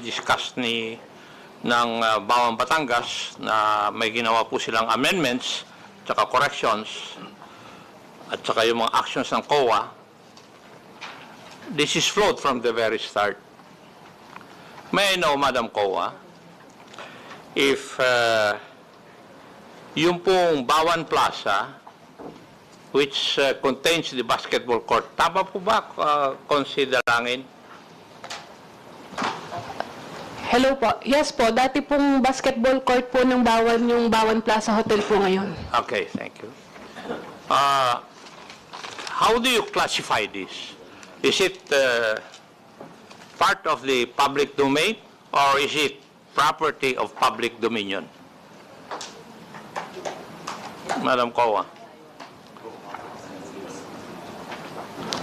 na-discuss ng Bawang Batangas na may ginawa po silang amendments tsaka corrections at saka yung mga actions ng COA. This is flowed from the very start. May I know, Madam COA, if yung pong Bawan Plaza, which contains the basketball court, tama po ba konsiderangin? Hello po. Yes po, dati pong basketball court po ng Bawan, yung Bawan Plaza Hotel po ngayon. Okay, thank you. How do you classify this? Is it part of the public domain or is it property of public dominion? Madam COA.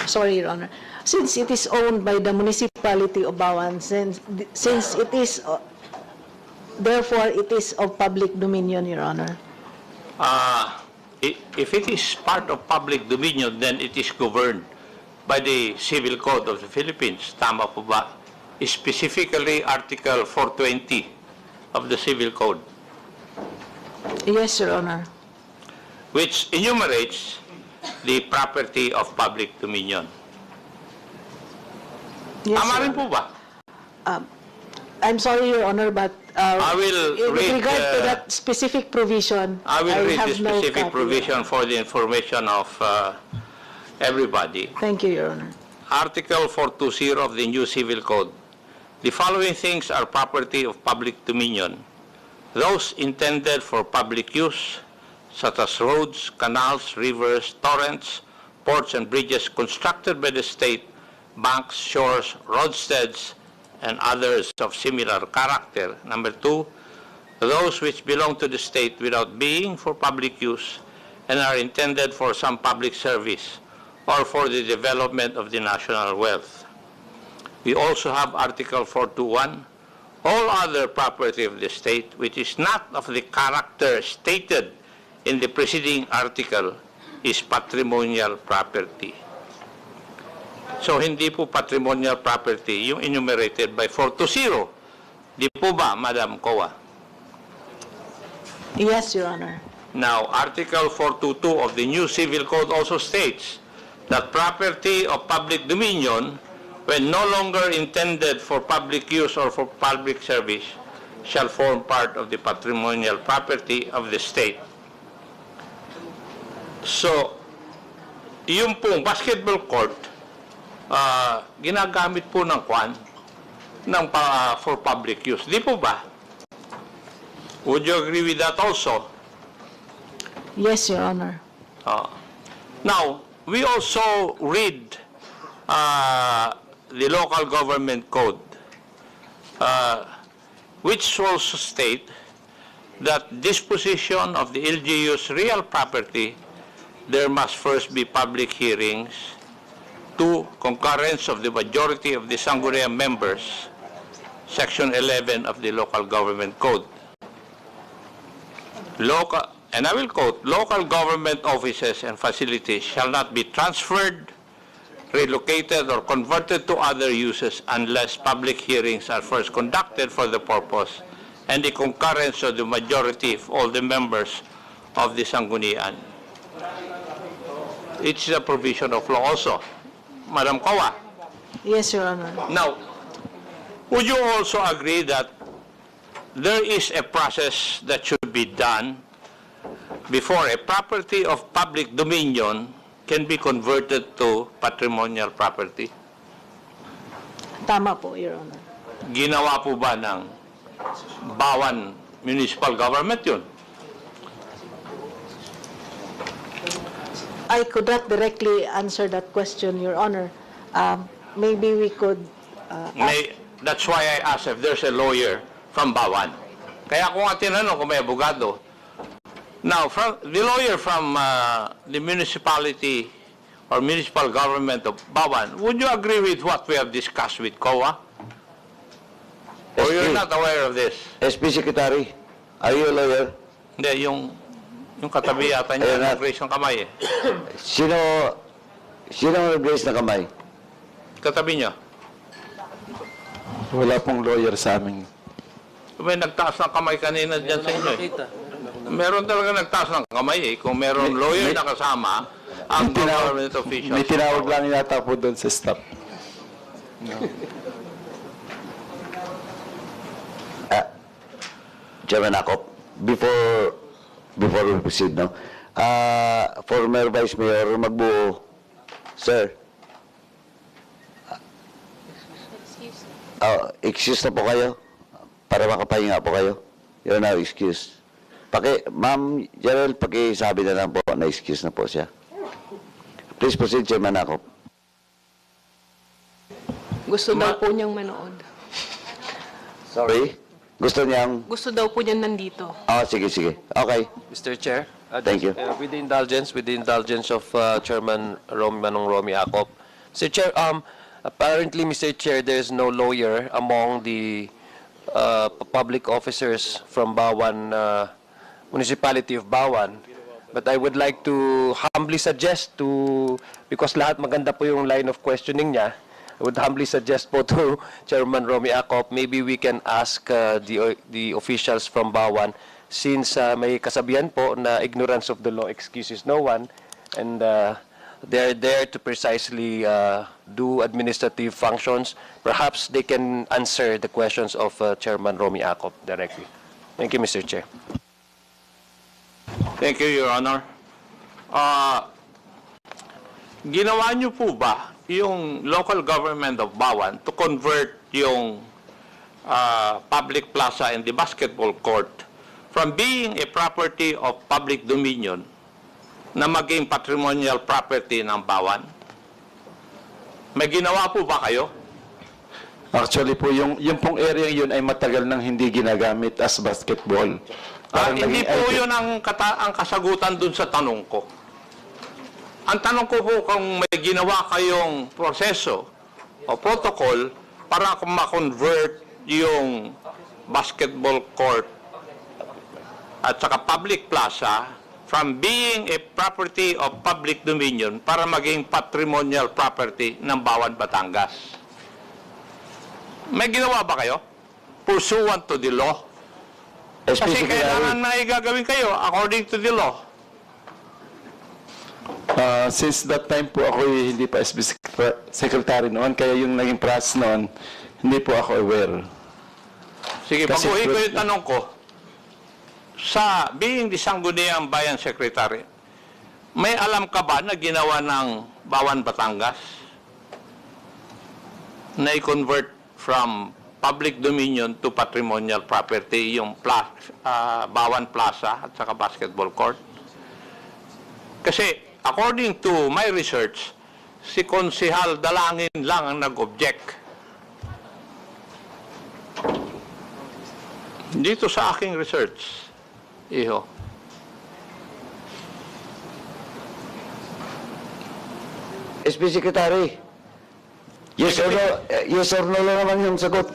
Sorry, Your Honor. Since it is owned by the municipality of Bawan, since it is, therefore it is of public dominion, Your Honor. If it is part of public dominion, then it is governed by the Civil Code of the Philippines. Tama po ba? Specifically, Article 420 of the Civil Code, Yes, Your Honor. which enumerates the property of public dominion. Yes, Tama Your rin po ba? I'm sorry, Your Honor, but I will with read, regard to that specific provision, I will read have the no specific copy. provision for the information of everybody. Thank you, Your Honor. Article 420 of the new Civil Code. The following things are property of public dominion. Those intended for public use, such as roads, canals, rivers, torrents, ports, and bridges constructed by the state, banks, shores, roadsteads, and others of similar character. Number 2, those which belong to the state without being for public use and are intended for some public service or for the development of the national wealth. We also have Article 421, all other property of the state which is not of the character stated in the preceding article is patrimonial property. So, hindi po patrimonial property yung enumerated by 420. Di po ba, Madam COA? Yes, Your Honor. Now, Article 422 of the new Civil Code also states that property of public dominion, when no longer intended for public use or for public service, shall form part of the patrimonial property of the state. So, yung pong basketball court, ginagamit po ng for public use. Di po ba? Would you agree with that also? Yes, Your Honor. Now, we also read the local government code, which also state that disposition of the LGU's real property, there must first be public hearings, 2, concurrence of the majority of the Sangguniang members, Section 11 of the local government code. And I will quote, local government offices and facilities shall not be transferred, relocated, or converted to other uses unless public hearings are first conducted for the purpose and the concurrence of the majority of all the members of the Sanggunian. It's a provision of law also. Madam COA. Yes, Your Honor. Now, would you also agree that there is a process that should be done before a property of public dominion can be converted to patrimonial property? Tama po, Your Honor. Ginawa po ba ng Bawan Municipal Government yun? I could not directly answer that question, Your Honor. Maybe we could That's why I asked if there's a lawyer from Bawan. Kaya kung nga tinanong kung may abogado. Now, the lawyer from the municipality or municipal government of Bawan, would you agree with what we have discussed with COA? Or you're not aware of this? SP Secretary, are you a lawyer? Hindi, yung katabi yata niya, nag-raise ng kamay eh. Sino ang nag-raise na kamay? Katabi niya. Wala pong lawyer sa amin. May nagtaas ng kamay kanina dyan sa inyo eh. Meron talaga nagtaas ng kamay eh. Kung meron lawyer na kasama, ang government officials. May tinawag lang yata po doon sa staff. Chairman Akop, before we proceed now, former Vice Mayor Magbuo, sir. Excuse na po kayo para makapahinga po kayo. You're now excused. Ma'am Gerald, pakisabi na lang po na excuse na po siya. Please proceed, Chairman Akop. Gusto daw po niyang manood. Sorry? Gusto niyang... Gusto daw po niyang nandito. Sige. Okay. Mr. Chair, Thank you. With the indulgence of Chairman Manong Romy Acop. Mr. Chair, apparently, Mr. Chair, there is no lawyer among the public officers from Bawan, Municipality of Bawan. But I would like to humbly suggest because lahat maganda po yung line of questioning niya, I would humbly suggest po to Chairman Romy Acop, maybe we can ask the officials from Bawan, since may kasabihan po na ignorance of the law excuses no one, and they're there to precisely do administrative functions. Perhaps they can answer the questions of Chairman Romy Acop directly. Thank you, Mr. Chair. Thank you, Your Honor. Ginawa niyo po ba yung local government of Bawan to convert yung public plaza and the basketball court from being a property of public dominion na maging patrimonial property ng Bawan? May ginawa po ba kayo? Actually po, yung pong area yun ay matagal nang hindi ginagamit as basketball. Parang Hindi naging po idle. yun ang kasagutan dun sa tanong ko. Ang tanong ko po kung may ginawa kayong proseso o protocol para ma-convert yung basketball court at saka public plaza from being a property of public dominion para maging patrimonial property ng Bawan, Batangas. May ginawa ba kayo? Pursuant to the law? Kasi kailangan na igagawin kayo according to the law. Since that time po ako hindi pa SB secretary noon, kaya yung naging process noon, hindi po ako aware. Sige, Kasi baguhin ko yung tanong ko. Sa being the Sangguniang Bayan Secretary, may alam ka ba na ginawa ng Bawan, Batangas na i-convert from public dominion to patrimonial property yung Bawan Plaza at saka basketball court? Kasi according to my research, si Konsehal Dalangin lang ang nag-object. Dito sa aking research, iho. SB Secretary, yes or no lang naman yung sagot.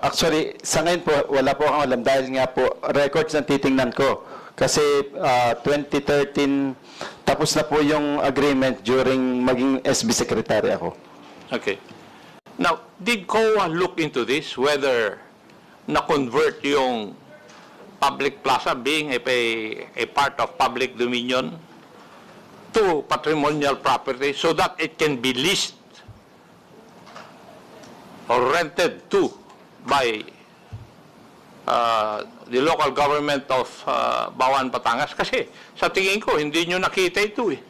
Actually, sa ngayon po, wala po akong alam dahil nga po, records na titingnan ko. Kasi 2013, tapos na po yung agreement during maging SB Secretary ako. Okay. Now, did COA look into this, whether na-convert yung public plaza being a part of public dominion to patrimonial property so that it can be leased or rented to by the local government of Bawan, Batangas? Kasi sa tingin ko, hindi nyo nakita ito eh.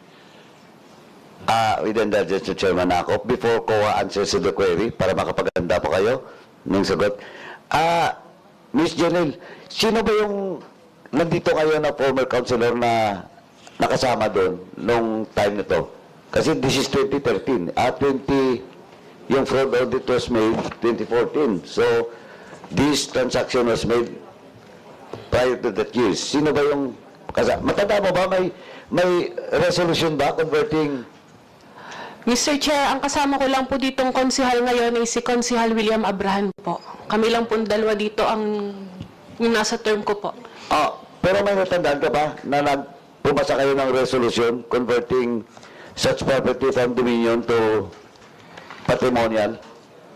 With indulgence to Chairman Akop, before COA answers to the query, para makapaganda po kayo ng sagot. Miss Janelle, sino ba yung nandito kayo na former councilor na nakasama doon nung time na to? Kasi this is 2013. Yung fraud audit was made 2014. So, this transaction was made prior to that year. Sino ba yung kasama? Matanda mo ba? May resolution ba converting? Mr. Chair, ang kasama ko lang po ditong konsihal ngayon ay si Konsihal William Abrahan po. Kami lang po dalawa dito ang yung nasa term ko po. Pero may natandaan ka ba na pumasa kayo ng resolution converting such property from dominion to patrimonial?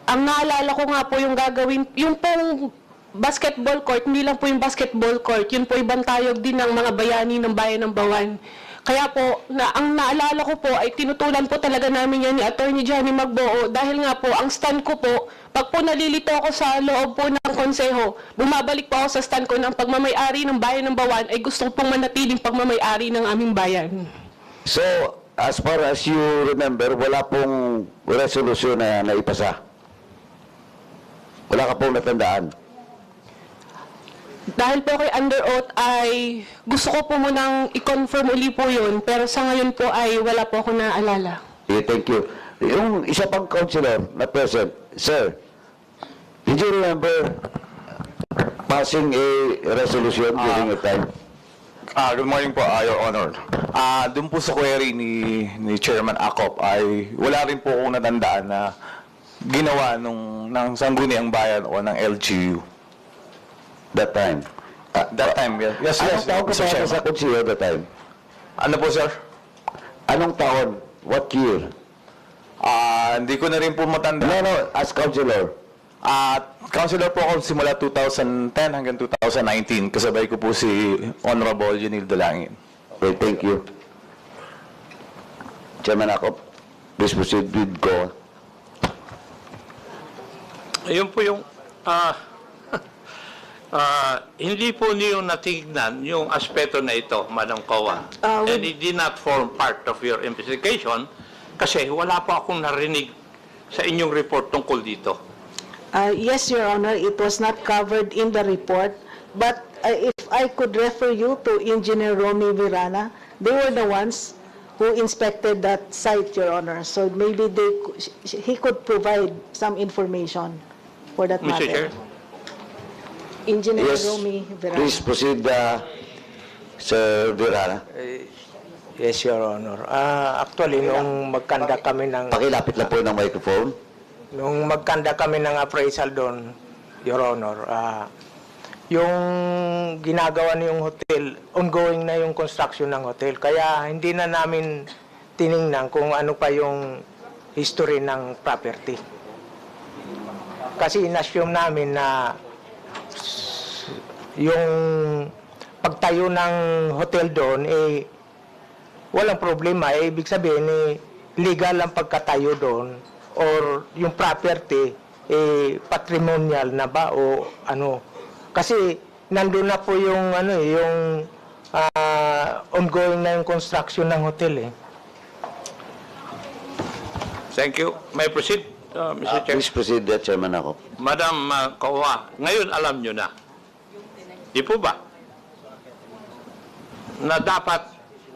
ang naalala ko nga po yung gagawin, yung pong basketball court, hindi lang po yung basketball court, yun po ibang tayog din ng mga bayani ng Bayan ng Bawan. Kaya po, ang naalala ko po ay tinutulan po talaga namin yan ni Attorney Johnny Magboo dahil nga po, ang stand ko po, pag po nalilito ako sa loob po ng konseho, bumabalik po ako sa stand ko ng pagmamay-ari ng Bayan ng Bawan ay gusto pong manatiling pagmamay-ari ng aming bayan. So, as far as you remember, wala pong resolution na naipasa? Wala ka pong natandaan? Dahil po kay under oath ay gusto ko po munang i-confirm uli po yun, pero sa ngayon po ay wala po ako naalala. Okay, thank you. Yung isa pang councilor na present, sir, did you remember passing a resolution during your time? Good morning po, Your Honor. Doon po sa query ni Chairman Acop ay wala rin po akong natandaan na ginawa ng Sangguniang Bayan o ng LGU. That time? That time, yes. Anong taon ka Mr. pa Chairman. sa councilor that time? Ano po, sir? Anong taon? What year? Hindi ko na rin po matanda. No, as councilor. Councilor po ako simula 2010 hanggang 2019. Kasabay ko po si Honorable Junil Dolangin. Okay, thank you. Chairman Acop, please proceed with go. Ayun po yung hindi po niyo natignan yung aspeto na ito, Madam Coa. And it did not form part of your investigation kasi wala po akong narinig sa inyong report tungkol dito. Yes, Your Honor, it was not covered in the report, but if I could refer you to Engineer Romy Virana, they were the ones who inspected that site, Your Honor. So maybe he could provide some information for that Mr. matter. Chair? Engineer Yes, Romy Virana. please proceed, Sir Virana. Yes, Your Honor. Actually, nung magkanda kami ng Pakilapit lang po ng microphone. ng appraisal doon, Your Honor, yung ginagawa niyong hotel, ongoing na yung construction ng hotel. Kaya hindi na namin tiningnan kung ano pa yung history ng property. Kasi inassume namin na yung pagtayo ng hotel doon, walang problema. Ibig sabihin, legal ang pagkatayo doon or yung property, patrimonial na ba o ano. Kasi nandun na po yung, ongoing na yung construction ng hotel. Thank you. May I proceed, Mr. Chair? Please proceed, Chairman Acop. Madam Coa, ngayon alam nyo na. Di po ba? Na dapat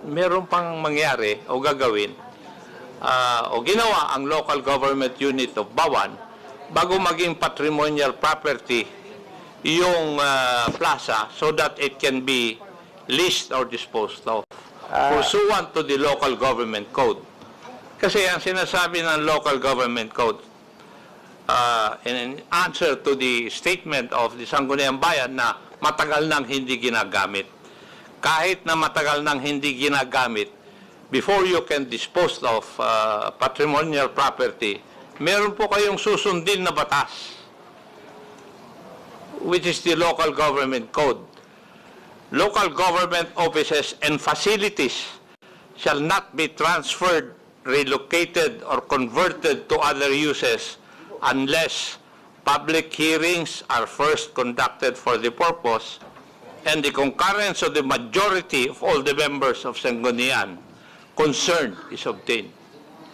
meron pang mangyari o gagawin o ginawa ang local government unit of Bawan bago maging patrimonial property yung plaza so that it can be leased or disposed of pursuant to the local government code. Kasi ang sinasabi ng local government code in answer to the statement of the Sangguniang Bayan na matagal nang hindi ginagamit. Kahit na matagal nang hindi ginagamit, before you can dispose of patrimonial property, meron po kayong susundin na batas, which is the local government code. Local government offices and facilities shall not be transferred, relocated, or converted to other uses unless public hearings are first conducted for the purpose and the concurrence of the majority of all the members of Sanggunian concerned is obtained.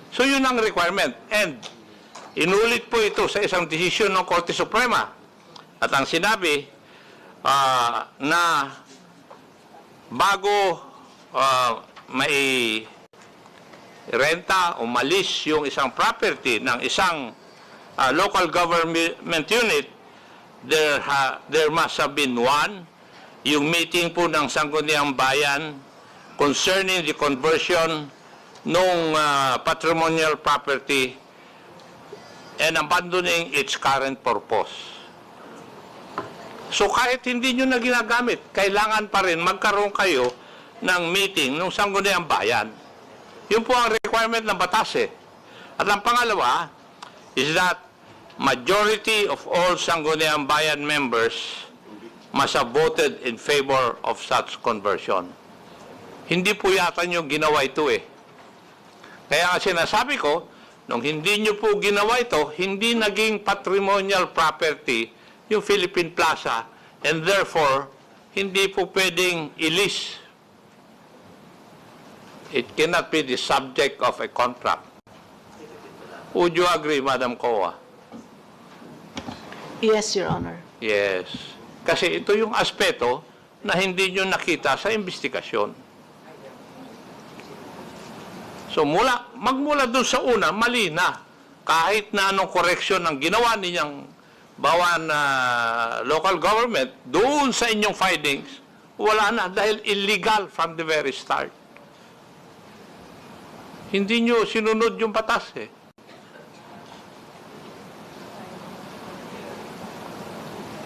So yun ang requirement. And inulit po ito sa isang desisyon ng Korte Suprema. At ang sinabi na bago may renta o malis yung isang property ng isang local government unit, there must have been one, yung meeting po ng Sangguniang Bayan concerning the conversion ng patrimonial property and abandoning its current purpose. So kahit hindi nyo na ginagamit, kailangan pa rin magkaroon kayo ng meeting ng Sangguniang Bayan. Yun po ang requirement ng batas eh. At ang pangalawa is that majority of all Sangguniang Bayan members must have voted in favor of such conversion. Hindi po yata nyo ginawa ito eh. Kaya nga sinasabi ko, nung hindi nyo po ginawa ito, hindi naging patrimonial property yung Philippine Plaza, and therefore, hindi po pwedeng ilis. It cannot be the subject of a contract. Would you agree, Madam Kowa? Yes, Your Honor. Yes. Kasi ito yung aspeto na hindi nyo nakita sa investigasyon. So magmula dun sa una, mali na. Kahit na anong correction ang ginawa ninyang bawan local government, doon sa inyong findings, wala na dahil illegal from the very start. Hindi nyo sinunod yung batas eh.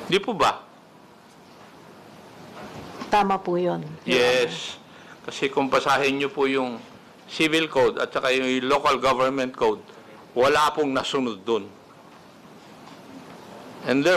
Di po ba? Tama po yun. Yes. Kasi kung basahin nyo po yung civil code at saka yung local government code, wala pong nasunod dun. And therefore,